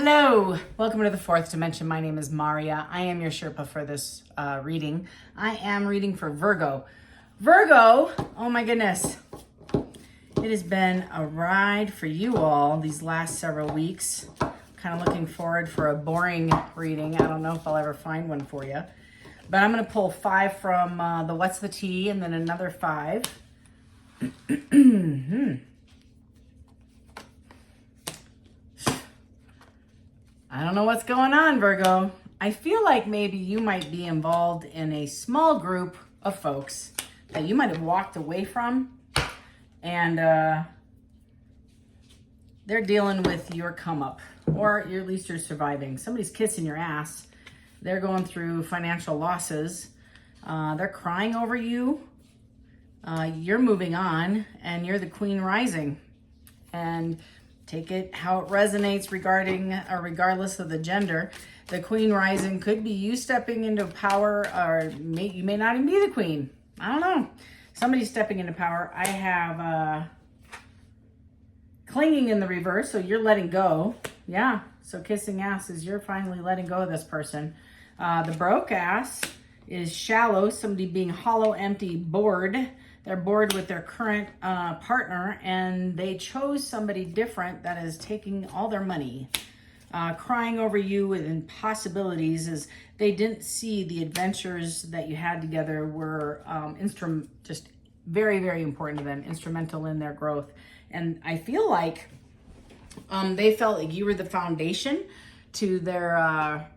Hello, welcome to the fourth dimension. My name is Maria. I am your Sherpa for this reading. I am reading for Virgo. Virgo, oh my goodness. It has been a ride for you all these last several weeks. Kind of looking forward for a boring reading. I don't know if I'll ever find one for you. But I'm going to pull 5 from the What's the Tea and then another 5. I don't know what's going on, Virgo. I feel like maybe you might be involved in a small group of folks that you might have walked away from, and they're dealing with your come up, or at least you're surviving. Somebody's kissing your ass. They're going through financial losses. They're crying over you. You're moving on, and you're the queen rising. And take it how it resonates regardless of the gender. The queen rising could be you stepping into power, or you may not even be the queen. I don't know. Somebody's stepping into power. I have clinging in the reverse, so you're letting go. Yeah, so kissing ass is you're finally letting go of this person. The broke ass is shallow, somebody being hollow, empty, bored. They're bored with their current partner, and they chose somebody different that is taking all their money. Crying over you with impossibilities is they didn't see the adventures that you had together were just very, very important to them, instrumental in their growth. And I feel like they felt like you were the foundation to their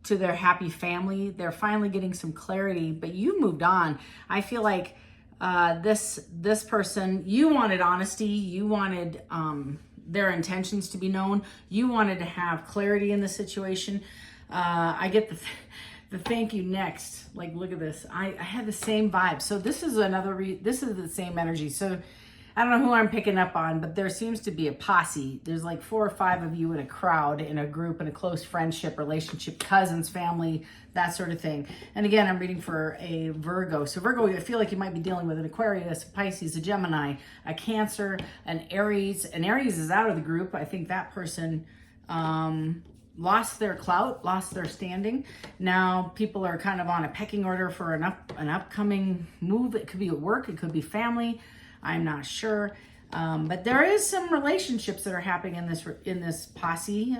happy family. They're finally getting some clarity, but you moved on. I feel like this person, you wanted honesty, you wanted their intentions to be known, you wanted to have clarity in the situation. I get the thank you next. Like, look at this. I had the same vibe. So this is this is the same energy. So I don't know who I'm picking up on, but there seems to be a posse. There's like 4 or 5 of you in a crowd, in a group, in a close friendship, relationship, cousins, family, that sort of thing. And again, I'm reading for a Virgo. So Virgo, I feel like you might be dealing with an Aquarius, a Pisces, a Gemini, a Cancer, an Aries. And Aries is out of the group. I think that person lost their clout, lost their standing. Now people are kind of on a pecking order for an upcoming move. It could be at work, it could be family. I'm not sure, but there is some relationships that are happening in this posse.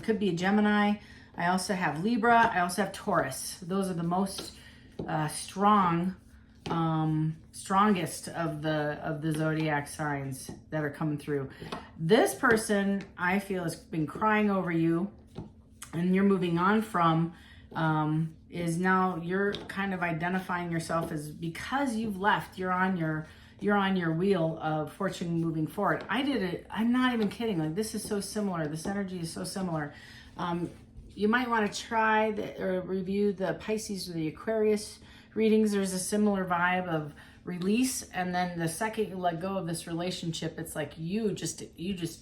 Could be a Gemini. I also have Libra. I also have Taurus. Those are the most strongest of the zodiac signs that are coming through. This person, I feel, has been crying over you, and you're moving on from. Is now you're kind of identifying yourself as, because you've left, you're on your wheel of fortune moving forward. I did it. I'm not even kidding. Like, this is so similar. This energy is so similar. You might want to try or review the Pisces or the Aquarius readings. There's a similar vibe of release. And then the second you let go of this relationship, it's like you just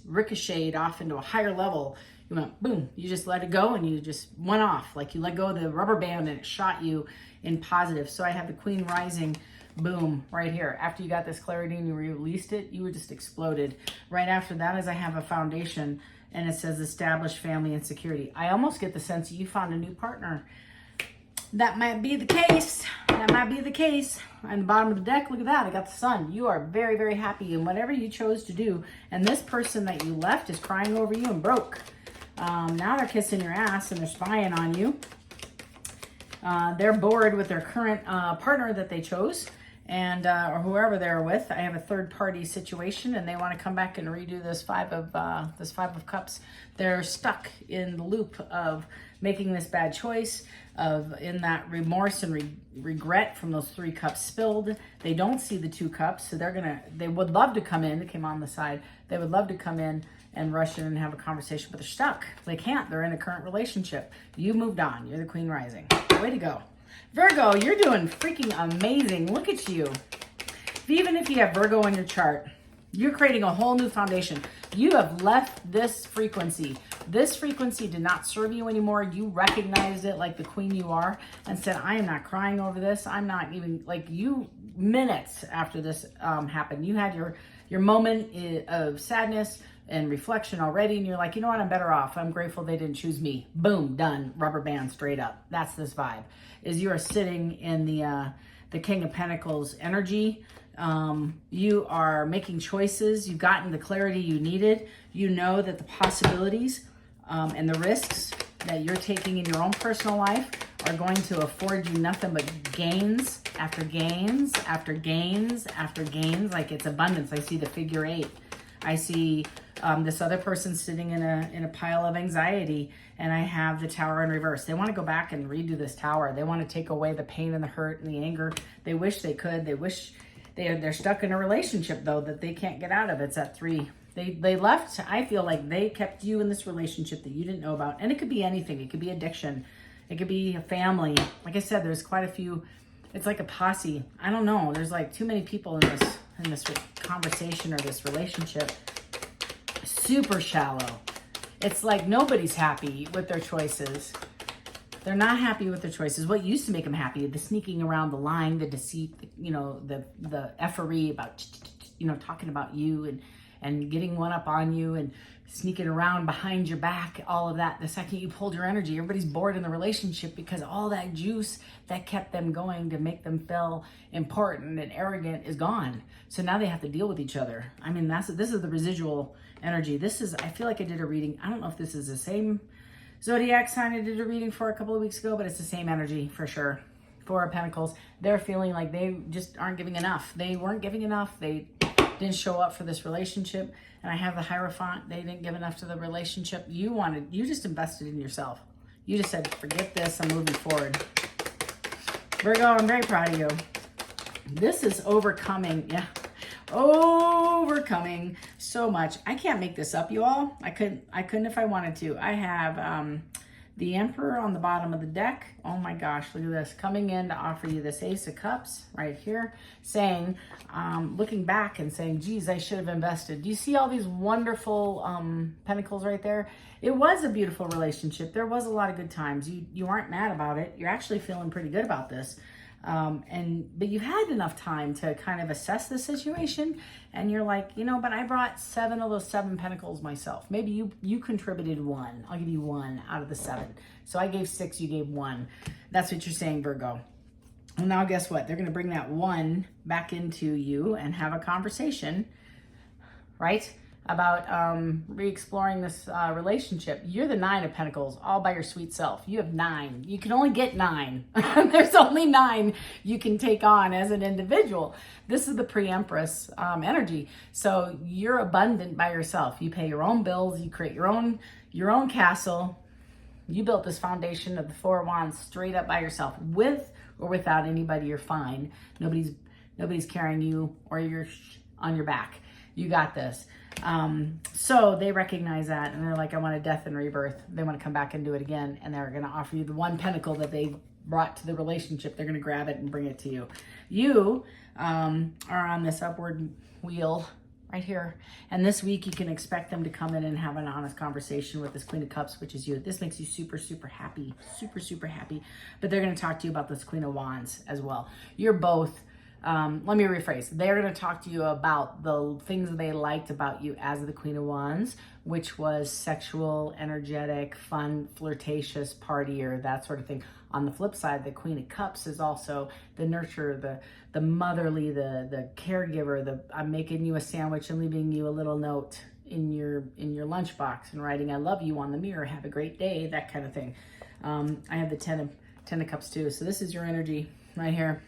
ricocheted off into a higher level. You went boom, you just let it go and you just went off. Like you let go of the rubber band and it shot you in positive. So I have the Queen rising. Boom, right here. After you got this clarity and you released it, you were just exploded. Right after that is I have a foundation, and it says establish family and security. I almost get the sense that you found a new partner. That might be the case. That might be the case. On the bottom of the deck, look at that. I got the sun. You are very, very happy in whatever you chose to do. And this person that you left is crying over you and broke. Now they're kissing your ass and they're spying on you. They're bored with their current partner that they chose, and or whoever they're with. I have a third party situation, and they want to come back and redo this 5 of Cups. They're stuck in the loop of making this bad choice, in that remorse and regret from those 3 cups spilled. They don't see the 2 cups, so they would love to come in. It came on the side. They would love to come in and rush in and have a conversation, but they're stuck. They can't. They're in a current relationship. You moved on. You're the Queen rising. Way to go. Virgo, you're doing freaking amazing. Look at you. Even if you have Virgo on your chart, you're creating a whole new foundation. You have left this frequency. This frequency did not serve you anymore. You recognized it like the queen you are and said, I am not crying over this. I'm not even, like, you, minutes after this happened, you had your moment of sadness. and reflection already, and you're like, you know what, I'm better off. I'm grateful they didn't choose me. Boom, done. Rubber band, straight up. That's this vibe. Is you are sitting in the King of Pentacles energy. You are making choices. You've gotten the clarity you needed. You know that the possibilities and the risks that you're taking in your own personal life are going to afford you nothing but gains after gains after gains after gains. Like it's abundance. I see the figure 8. I see this other person sitting in a pile of anxiety, and I have the Tower in reverse. They want to go back and redo this Tower. They want to take away the pain and the hurt and the anger. They wish they could. They wish they're stuck in a relationship though that they can't get out of. It's at 3. They left. I feel like they kept you in this relationship that you didn't know about, and it could be anything. It could be addiction. It could be a family. Like I said, there's quite a few. It's like a posse. I don't know. There's like too many people in this conversation or this relationship. Super shallow. It's like nobody's happy with their choices. They're not happy with their choices. What used to make them happy, the sneaking around, the lying, the deceit, the effery about, talking about you and getting one up on you and sneaking around behind your back, all of that. The second you pulled your energy, everybody's bored in the relationship because all that juice that kept them going to make them feel important and arrogant is gone. So now they have to deal with each other. I mean, this is the residual energy. I feel like I did a reading. I don't know if this is the same zodiac sign I did a reading for a couple of weeks ago, but it's the same energy for sure. 4 of Pentacles. They're feeling like they just aren't giving enough. They weren't giving enough. They didn't show up for this relationship. And I have the Hierophant. They didn't give enough to the relationship. You just invested in yourself. You just said, forget this, I'm moving forward. Virgo, I'm very proud of you. This is overcoming, overcoming so much. I can't make this up, you all. I couldn't if I wanted to. I have the Emperor on the bottom of the deck. Oh my gosh, look at this. Coming in to offer you this Ace of Cups right here, saying, looking back and saying, geez, I should have invested. Do you see all these wonderful pentacles right there? It was a beautiful relationship. There was a lot of good times. You aren't mad about it. You're actually feeling pretty good about this. But you've had enough time to kind of assess the situation, and you're like, but I brought 7 of those 7 pentacles myself. Maybe you contributed 1. I'll give you 1 out of the 7. So I gave 6, you gave 1. That's what you're saying, Virgo. Well, now guess what? They're going to bring that 1 back into you and have a conversation, right? About re-exploring this relationship. You're the 9 of Pentacles all by your sweet self. You have 9. You can only get 9. There's only 9 you can take on as an individual. This is the Pre-Empress energy. So you're abundant by yourself. You pay your own bills. You create your own castle. You built this foundation of the 4 of Wands straight up by yourself. With or without anybody, you're fine. Nobody's carrying you or you're on your back. You got this. So they recognize that and they're like, I want a death and rebirth. They want to come back and do it again. And they're going to offer you the 1 pentacle that they brought to the relationship. They're going to grab it and bring it to you. You are on this upward wheel right here. And this week you can expect them to come in and have an honest conversation with this Queen of Cups, which is you. This makes you super, super happy. Super, super happy. But they're going to talk to you about this Queen of Wands as well. You're both let me rephrase. They're going to talk to you about the things they liked about you as the Queen of Wands, which was sexual, energetic, fun, flirtatious, partier, that sort of thing. On the flip side, the Queen of Cups is also the nurturer, the motherly, the caregiver, I'm making you a sandwich and leaving you a little note in your lunchbox and writing I love you on the mirror, have a great day, that kind of thing. I have the 10 of Cups too. So this is your energy right here.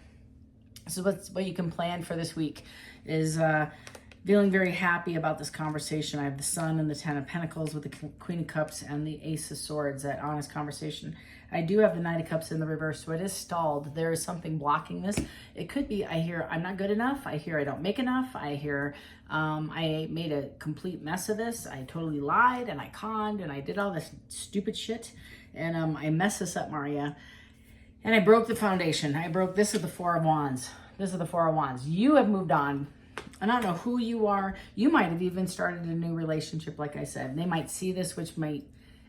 So what you can plan for this week is feeling very happy about this conversation. I have the Sun and the 10 of Pentacles with the Queen of Cups and the Ace of Swords, that honest conversation. I do have the 9 of Cups in the reverse, so it is stalled. There is something blocking this. It could be, I hear I'm not good enough. I hear I don't make enough. I hear I made a complete mess of this. I totally lied and I conned and I did all this stupid shit. And I messed this up, Maria. And I broke the foundation. This is the 4 of Wands. This is the 4 of Wands. You have moved on. And I don't know who you are. You might have even started a new relationship, like I said. They might see this, which might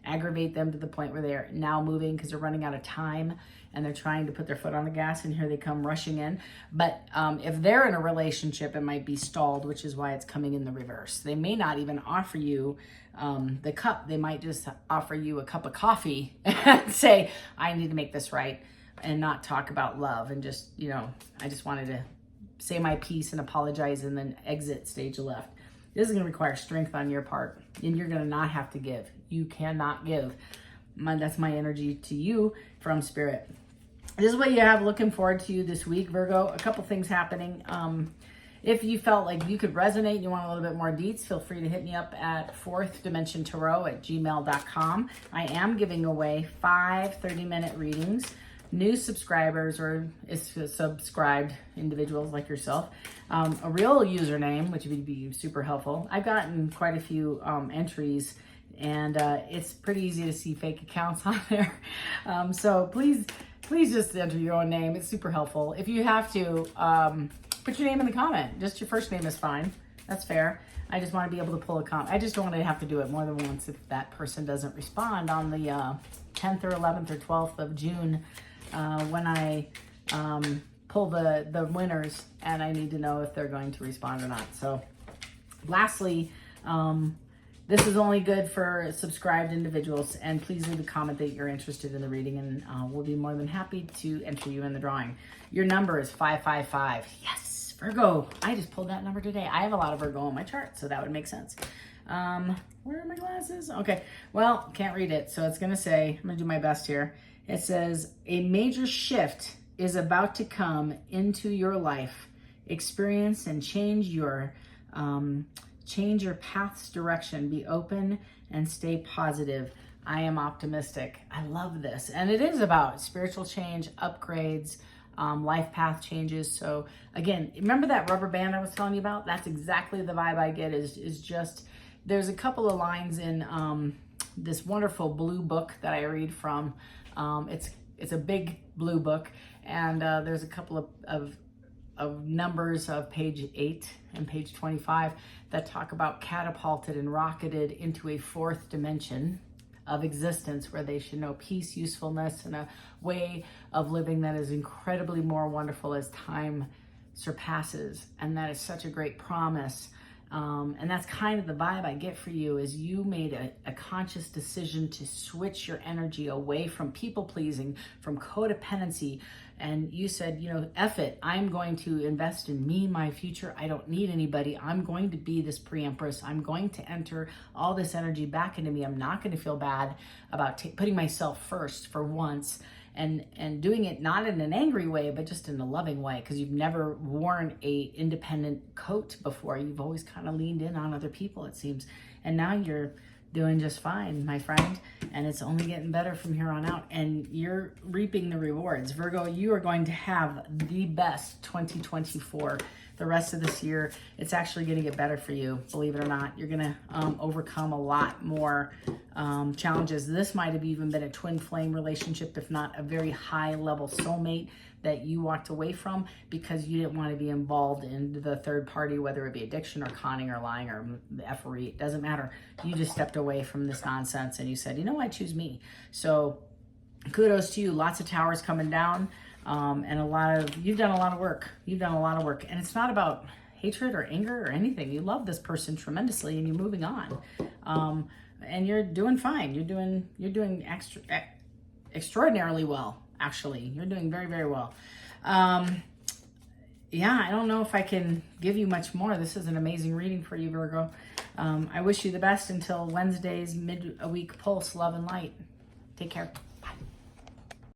aggravate them to the point where they're now moving because they're running out of time and they're trying to put their foot on the gas, and here they come rushing in. But if they're in a relationship, it might be stalled, which is why it's coming in the reverse. They may not even offer you the cup. They might just offer you a cup of coffee and say, I need to make this right, and not talk about love and just, you know, I just wanted to say my piece and apologize and then exit stage left. This is going to require strength on your part, and you're going to not have to give. You cannot give. That's my energy to you from Spirit. This is what you have looking forward to you this week, Virgo. A couple things happening. If you felt like you could resonate and you want a little bit more deets, feel free to hit me up at fourthdimensiontarot@gmail.com. I am giving away 5 30-minute readings. New subscribers or subscribed individuals like yourself, a real username, which would be super helpful. I've gotten quite a few entries, and it's pretty easy to see fake accounts on there. So please just enter your own name. It's super helpful. If you have to, put your name in the comment. Just your first name is fine. That's fair. I just want to be able to pull a comment. I just don't want to have to do it more than once if that person doesn't respond on the 10th or 11th or 12th of June when I pull the winners, and I need to know if they're going to respond or not. So lastly, this is only good for subscribed individuals, and please leave a comment that you're interested in the reading, and we'll be more than happy to enter you in the drawing. Your number is 555. Yes, Virgo. I just pulled that number today. I have a lot of Virgo on my chart, so that would make sense. Where are my glasses? Okay, well, can't read it, so it's going to say, I'm going to do my best here. It says, a major shift is about to come into your life. Experience and change your path's direction. Be open and stay positive. I am optimistic. I love this. And it is about spiritual change, upgrades, life path changes. So again, remember that rubber band I was telling you about? That's exactly the vibe I get, is just, there's a couple of lines in this wonderful blue book that I read from. It's a big blue book, and there's a couple of numbers of page 8 and page 25 that talk about catapulted and rocketed into a 4th dimension of existence where they should know peace, usefulness, and a way of living that is incredibly more wonderful as time surpasses. And that is such a great promise. And that's kind of the vibe I get for you, is you made a conscious decision to switch your energy away from people pleasing, from codependency. And you said, you know, F it, I'm going to invest in me, my future. I don't need anybody. I'm going to be this pre-empress. I'm going to enter all this energy back into me. I'm not going to feel bad about putting myself first for once. And doing it not in an angry way, but just in a loving way, because you've never worn a independent coat before. You've always kind of leaned in on other people, it seems. And now you're doing just fine, my friend. And it's only getting better from here on out. And you're reaping the rewards. Virgo, you are going to have the best 2024. The rest of this year, it's actually going to get better for you, believe it or not. You're going to overcome a lot more challenges. This might have even been a twin flame relationship, if not a very high level soulmate that you walked away from because you didn't want to be involved in the third party, whether it be addiction or conning or lying or effery. It doesn't matter. You just stepped away from this nonsense and you said, you know, I choose me. So kudos to you. Lots of towers coming down. And you've done a lot of work. You've done a lot of work. And it's not about hatred or anger or anything. You love this person tremendously and you're moving on. And you're doing fine. You're doing extraordinarily well, actually. You're doing very, very well. Yeah, I don't know if I can give you much more. This is an amazing reading for you, Virgo. I wish you the best until Wednesday's mid-week pulse, love and light. Take care. Bye.